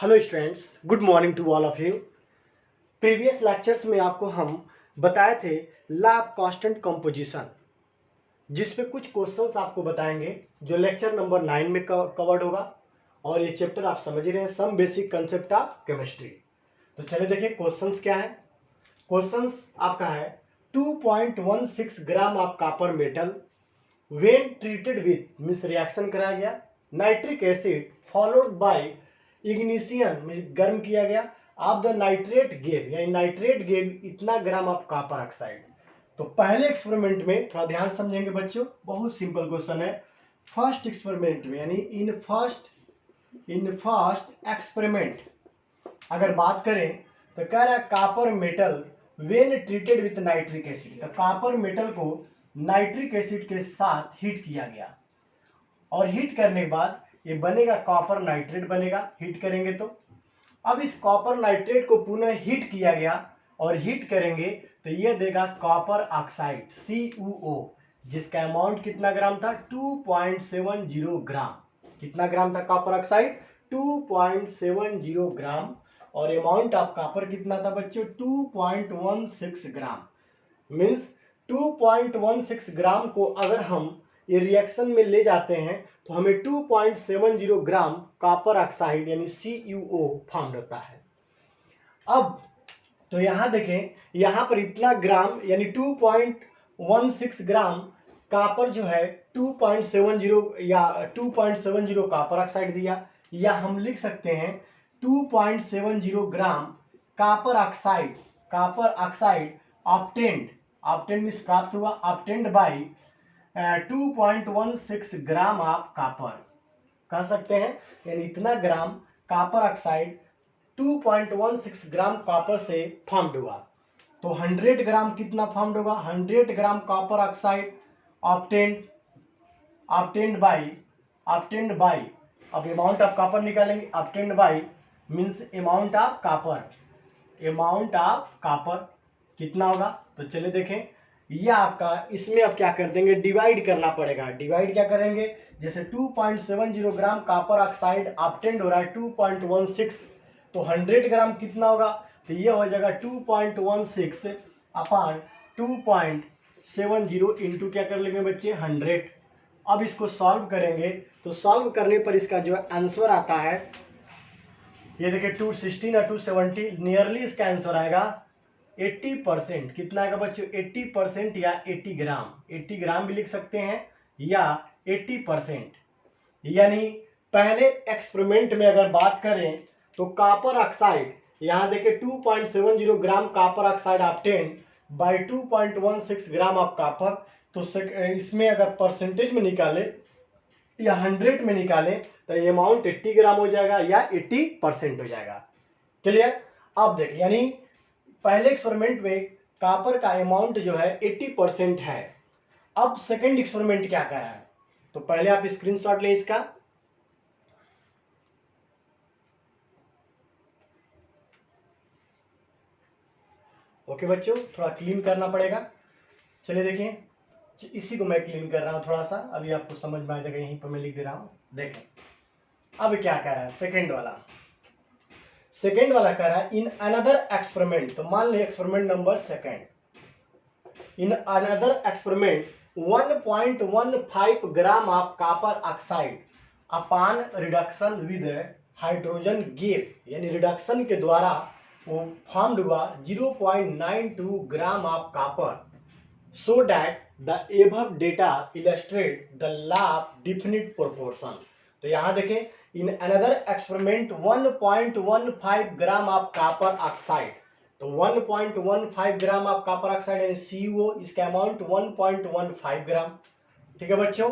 Hello students, good morning to all of you. Previous lectures में आपको हम बताए थे लॉ ऑफ कांस्टेंट कंपोजिशन, जिस पे कुछ क्वेश्चंस आपको बताएंगे जो लेक्चर नंबर 9 में कवर्ड होगा। और ये चैप्टर आप समझ ही रहे हैं, some basic concept of chemistry. तो चलिए देखिए क्वेश्चंस क्या है। क्वेश्चंस आपका है 2.16 gram of copper metal when treated with means reaction कराया गया, nitric acid followed by ignition में गर्म किया गया, ऑफ द नाइट्रेट गेव यानी नाइट्रेट गेव इतना ग्राम ऑफ कॉपर ऑक्साइड। तो पहले एक्सपेरिमेंट में थोड़ा ध्यान समझेंगे बच्चों, बहुत सिंपल क्वेश्चन है। फर्स्ट एक्सपेरिमेंट में यानी इन फर्स्ट एक्सपेरिमेंट अगर बात करें तो कह रहा है copper metal when treated with nitric acid. तो कॉपर मेटल को नाइट्रिक एसिड के साथ हीट किया गया और हीट करने के बाद ये बनेगा कॉपर नाइट्रेट बनेगा। हीट करेंगे तो अब इस कॉपर नाइट्रेट को पुनः हीट किया गया और हीट करेंगे तो ये देगा कॉपर ऑक्साइड CuO, जिसका अमाउंट कितना ग्राम था 2.70 ग्राम। कितना ग्राम था कॉपर ऑक्साइड 2.70 ग्राम। और अमाउंट ऑफ कॉपर कितना था बच्चों 2.16 ग्राम। मीन्स 2.16 ग्राम को अगर हम ये रिएक्शन में ले जाते हैं तो हमें 2.70 ग्राम कॉपर ऑक्साइड यानी CuO फॉर्म होता है। अब तो यहां देखें, यहां पर इतना ग्राम यानी 2.16 ग्राम कॉपर जो है 2.70 या 2.70 कॉपर ऑक्साइड दिया, या हम लिख सकते हैं 2.70 gram copper oxide obtained means प्राप्त हुआ, obtained by 2.16 gram of copper कह सकते हैं। यानी इतना gram copper oxide 2.16 gram copper से फॉर्म्ड हुआ। तो 100 ग्राम कितना फॉर्म्ड होगा 100 gram copper oxide obtained by अब अमाउंट ऑफ कॉपर निकालेंगे। Obtained by means amount of copper कितना होगा। तो चलिए देखें, ये आपका इसमें अब क्या कर देंगे डिवाइड करना पड़ेगा। डिवाइड क्या करेंगे, जैसे 2.70 ग्राम कॉपर ऑक्साइड ऑब्टेन्ड हो रहा है 2.16, तो 100 ग्राम कितना होगा तो ये हो जाएगा 2.16 अपॉन 2.70 इंटू क्या कर लेंगे बच्चे 100। अब इसको सॉल्व करेंगे तो सॉल्व करने पर इसका जो आंसर आता है ये देखिए 216 और 270 नियरली इसका आंसर आएगा 80%। कितना आएगा बच्चों 80% या 80 ग्राम भी लिख सकते हैं या 80%। यानी पहले एक्सपेरिमेंट में अगर बात करें तो कॉपर ऑक्साइड यहाँ देखिए 2.70 gram copper oxide obtained by 2.16 gram of copper. तो इसमें अगर परसेंटेज में निकाले या 100 में निकाले तो ये अमाउंट 80 ग्राम हो जाएगा या 80% हो जाएगा। क्लियर। अब देखिए यानी पहले एक्सपेरिमेंट में कॉपर का अमाउंट जो है 80% है। अब सेकंड एक्सपेरिमेंट क्या कर रहा है, तो पहले आप स्क्रीनशॉट लें इसका। ओके बच्चों, थोड़ा क्लीन करना पड़ेगा। चलिए देखिए, इसी को मैं क्लीन कर रहा हूं थोड़ा सा, अभी आपको समझ में आ जाएगा। यहीं पर मैं लिख दे रहा हूं। देखें अब क्या कर रहा है सेकंड वाला कह रहा है इन अनदर एक्सपेरिमेंट। तो मान लीजिए experiment number second, in another experiment 1.15 gram of copper oxide upon reduction with hydrogen gas, यानी रिडक्शन के द्वारा वो फॉर्म्ड हुआ 0.92 gram of copper, so that the above data illustrate the law of definite proportion. तो यहां देखें in another experiment 1.15 gram of copper oxide. तो 1.15 gram of copper oxide यानी CuO, इसका अमाउंट 1.15 ग्राम। ठीक है बच्चों,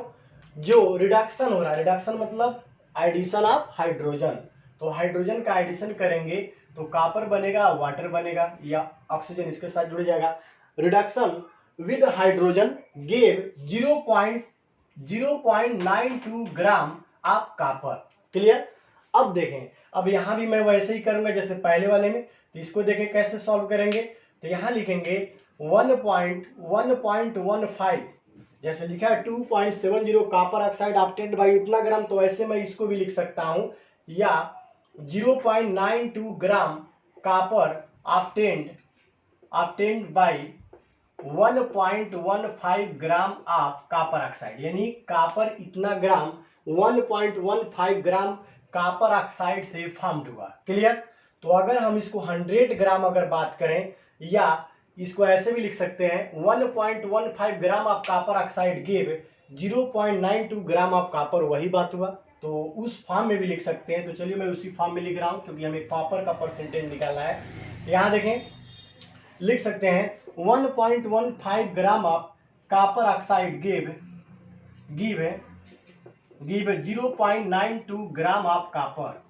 जो रिडक्शन हो रहा है, रिडक्शन मतलब एडिशन ऑफ हाइड्रोजन। तो हाइड्रोजन का एडिशन करेंगे तो कॉपर बनेगा, वाटर बनेगा या ऑक्सीजन इसके साथ जुड़ जाएगा। Reduction with hydrogen gave 0.92 gram of copper. Clear. अब देखें, अब यहां भी मैं वैसे ही करूंगा जैसे पहले वाले में। तो इसको देखें कैसे सॉल्व करेंगे, तो यहां लिखेंगे 1.15 जैसे लिखा है 2.70 कॉपर ऑक्साइड ऑब्टेन्ड बाय इतना ग्राम, तो ऐसे मैं इसको भी लिख सकता हूं या 0.92 gram copper obtained by 1.15 gram of copper oxide, यानी कापर इतना ग्राम 1.15 ग्राम कापर ऑक्साइड से फॉर्म्ड हुआ। क्लियर? तो अगर हम इसको 100 ग्राम अगर बात करें, या इसको ऐसे भी लिख सकते हैं 1.15 gram of copper oxide give 0.92 gram of copper, वही बात हुआ। तो उस फॉर्म में भी लिख सकते हैं। तो चलिए मैं उसी फॉर्म में लिख रहा हूं, क्योंकि हमें कॉपर का परसेंटेज निकालना है। यहां देखें, लिख सकते हैं 1.15 gram of copper oxide give 0.92 gram of copper.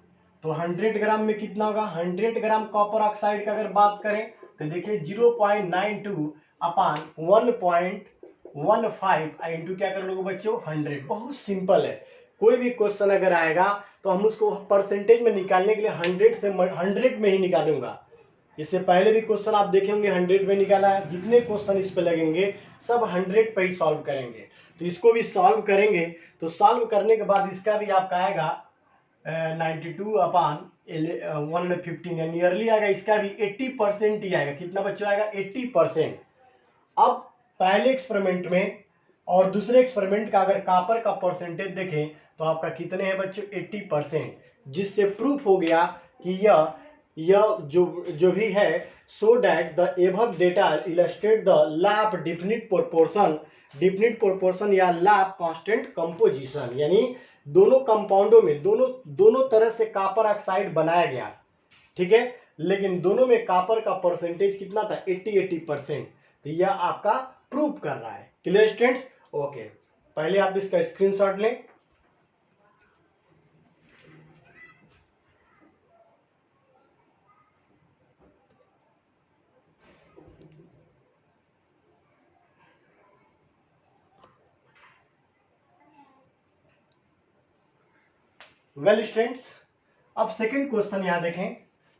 तो 100 ग्राम में कितना होगा? 100 ग्राम कॉपर ऑक्साइड का अगर बात करें तो देखिए 0.92 अपान 1.15 इंटू क्या कर लोगे बच्चों? 100। बहुत सिंपल है। कोई भी क्वेश्चन अगर आएगा तो हम उसको परसेंटेज में निकालने के लिए 100 में ही निकालूंगा। इससे पहले भी क्वेश्चन आप देखे होंगे 100 में निकाला है। जितने क्वेश्चन इस पे लगेंगे सब 100 पे ही सॉल्व करेंगे। तो इसको भी सॉल्व करेंगे, तो सॉल्व करने के बाद इसका भी आपका आएगा 92 अपान 115, यानी नियरली आएगा। इसका भी 80% ही आएगा। कितना बच्चों आएगा? 80%। अब पहले एक्सपेरिमेंट में और दूसरे एक्सपेरिमेंट का अगर कापर का परसेंटेज देखें तो आपका कितने हैं बच्चों? 80%, जिससे प्रूफ हो गया कि यह जो भी है, so that the above data illustrate the law of definite proportion या लॉ ऑफ कांस्टेंट कंपोजिशन, यानी दोनों कंपाउंडों में दोनों तरह से कापर ऑक्साइड बनाया गया। ठीक है, लेकिन दोनों में कापर का परसेंटेज कितना था? 80%। तो यह आपका प्रूफ कर रहा है। Clear students? ओके, पहले आप इसका स्क्रीनशॉट लें। वेल स्टूडेंट्स, अब सेकंड क्वेश्चन यहां देखें।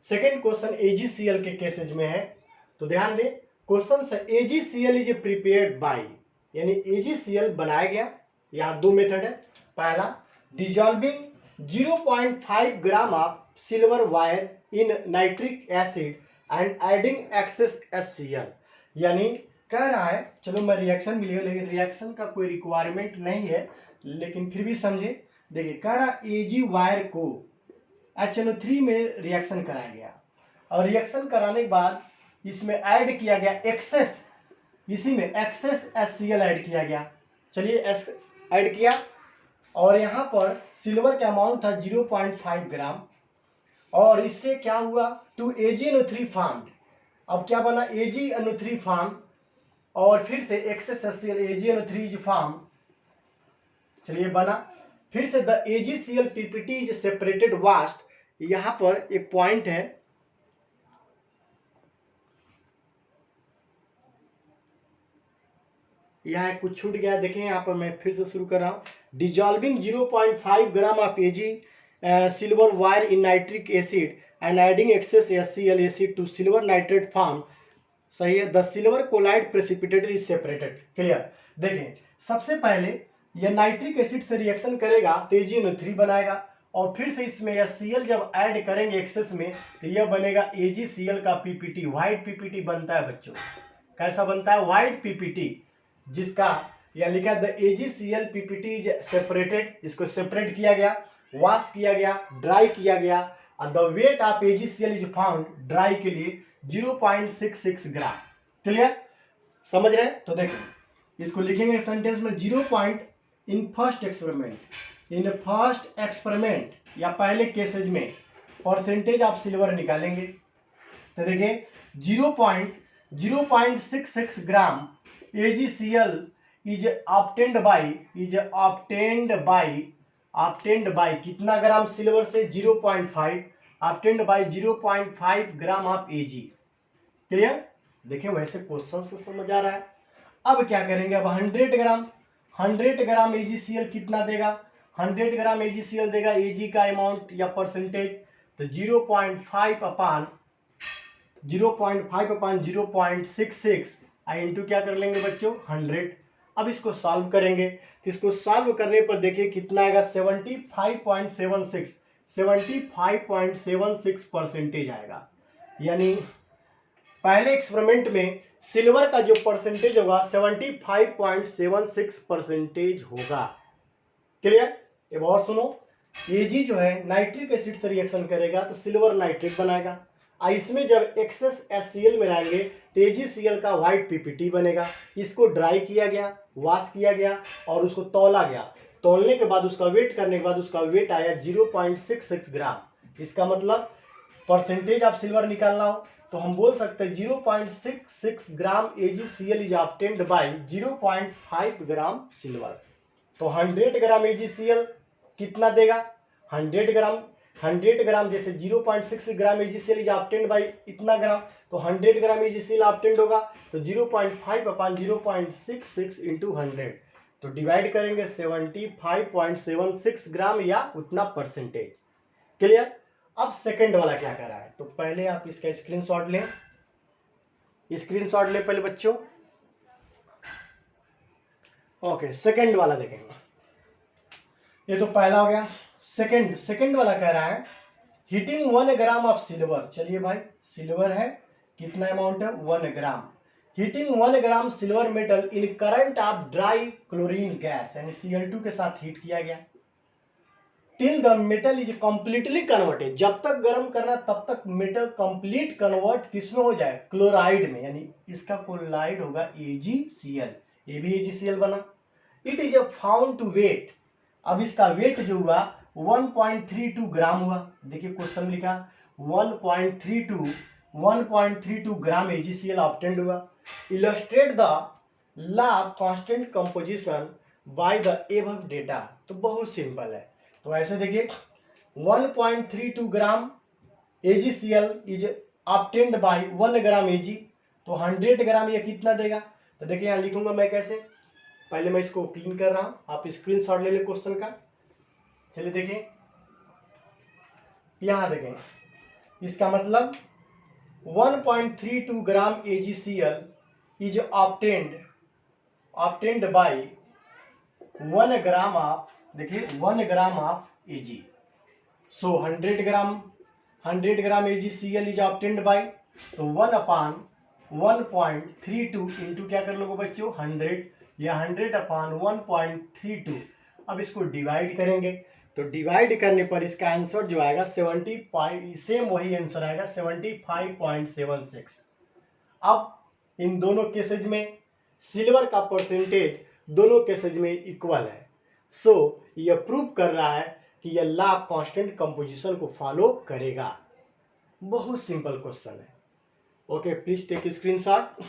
सेकंड क्वेश्चन AgCl के केसेज में है। तो ध्यान दें, क्वेश्चन से AgCl इज प्रिपेयर्ड बाय, यानी AgCl बनाया गया। यहां दो मेथड है। पहला, dissolving 0.5 gram of silver wire in nitric acid and adding excess HCl, यानी कह रहा है, चलो मैं रिएक्शन भी लिया, लेकिन रिएक्शन का कोई रिक्वायरमेंट नहीं है, लेकिन फिर भी समझे। देखिए, कह रहा Ag वायर को HNO3 में रिएक्शन कराया गया, और रिएक्शन कराने के बाद इसमें ऐड किया गया एक्सेस, इसी में एक्सेस HCl ऐड किया गया। चलिए ऐड किया, और यहाँ पर सिल्वर का अमाउंट था 0.5 ग्राम, और इससे क्या हुआ? 2 AgNO3 फॉर्म्ड। अब क्या बना? AgNO3 फॉर्म, और फिर से access HCl AgNO3 is form. चलिए बना, फिर से the AgCl PPT is separated vast. यहां पर एक पॉइंट है, यहां कुछ छूट गया, देखें यहां पर मैं फिर से शुरू कर रहा हूं। Dissolving 0.5 gram of Ag silver wire in nitric acid and adding excess HCl acid to silver nitrate form. सही है। The silver colloid precipitated is separated. Clear? देखें, सबसे पहले यह नाइट्रिक एसिड से रिएक्शन करेगा तो AgNO3 बनाएगा, और फिर से इसमें HCl जब ऐड करेंगे एक्सेस में तो यह बनेगा AgCl का PPT, व्हाइट PPT बनता है बच्चों। कैसा बनता है? व्हाइट PPT, जिसका यह लिखा the AgCl PPT is separated. इसको सेपरेट किया गया, वॉश किया गया, ड्राई किया गया, और the weight of AgCl is found dry के लिए 0.66 ग्राम। क्लियर? समझ रहे हैं? तो देखिए, इसको लिखेंगे सेंटेंस में इन फर्स्ट एक्सपेरिमेंट या पहले केसेज में परसेंटेज ऑफ सिल्वर निकालेंगे। तो देखिए 0.66 ग्राम AgCl इज ऑब्टेन्ड बाय कितना ग्राम सिल्वर से? 0.5, obtained by 0.5 gram of Ag। Clear? देखिए, वैसे क्वेश्चन से समझ आ रहा है। अब क्या करेंगे? अब 100 ग्राम AgCl कितना देगा? 100 ग्राम AgCl देगा Ag का अमाउंट या परसेंटेज, तो 0.5 अपान 0.66 इंटू क्या कर लेंगे बच्चों? 100। अब इसको सॉल्व करेंगे, तो इसको सॉल्व करने पर देखिए कितना आएगा? 75.76। 75.76% आएगा। यानी पहले एक्सपेरिमेंट में सिल्वर का जो परसेंटेज होगा 75.76% होगा। क्लियर? अब और सुनो, Ag जो है नाइट्रिक एसिड से रिएक्शन करेगा तो सिल्वर नाइट्रेट बनाएगा। इसमें जब एक्सेस HCl मिलाएंगे तो AgCl का व्हाइट PPT बनेगा। इसको ड्राई किया गया, वॉश किया गया और उसको तौला गया। तौलने के बाद उसका वेट करने के बाद उसका वेट आया 0.66 ग्राम। इसका मतलब परसेंटेज आप सिल्वर निकालना हो तो हम बोल सकते हैं 0.66 ग्राम AgCl is obtained by 0.5 gram silver. तो 100 ग्राम AgCl कितना देगा? 100 ग्राम जैसे 0.6 ग्राम AgCl इज ऑब्टेन्ड बाय इतना ग्राम, तो 100 ग्राम AgCl ऑब्टेन्ड होगा तो 0.5 अपॉन 0.66 इंटू 100, तो डिवाइड करेंगे 75.76 ग्राम या उतना परसेंटेज। क्लियर? अब सेकंड वाला क्या कर रहा है, तो पहले आप इसका स्क्रीनशॉट लें, पहले बच्चों। ओके, सेकंड वाला देखेंगे। ये तो पहला हो गया। सेकंड वाला कह रहा है हीटिंग 1 ग्राम ऑफ सिल्वर। चलिए भाई, सिल्वर है, कितना अमाउंट है? 1 gram. Heating 1 gram silver metal in current of dry chlorine gas यानी Cl2 के साथ हीट किया गया till the metal is completely converted. जब तक गर्म करना तब तक मेटल कंप्लीट कन्वर्ट किसमें हो जाए? क्लोराइड में, यानी इसका क्लोराइड होगा AgCl। ये भी AgCl बना। It is found to weight. अब इसका वेट जो हुआ 1.32 ग्राम हुआ। देखिए क्वेश्चन लिखा 1.32 ग्राम AgCl ऑब्टेन्ड हुआ। Illustrate the law of constant composition by the above data. तो बहुत सिंपल है। तो ऐसे देखिए 1.32 ग्राम AgCl is obtained by 1 gram Ag, तो 100 ग्राम ये कितना देगा? तो देखिए यहाँ लिखूंगा मैं कैसे, पहले मैं इसको क्लीन कर रहा हूं, आप स्क्रीनशॉट ले ले क्वेश्चन का। चलिए देखिए, यहां देखें, इसका मतलब 1.32 ग्राम AgCl is obtained by 1 gram of, देखिए 1 ग्राम of Ag। So 100 gram AgCl is obtained by, तो 1 अपॉन 1.32 इंटू क्या कर लोगे बच्चों? 100, या 100 अपॉन 1.32। अब इसको डिवाइड करेंगे तो डिवाइड करने पर इसका आंसर जो आएगा 75, सेम वही आंसर आएगा 75.76। अब इन दोनों केसेज में सिल्वर का परसेंटेज दोनों केसेज में इक्वल है। सो यह प्रूव कर रहा है कि यह लॉ ऑफ कांस्टेंट कंपोजिशन को फॉलो करेगा। बहुत सिंपल क्वेश्चन है। Okay, please take screenshot.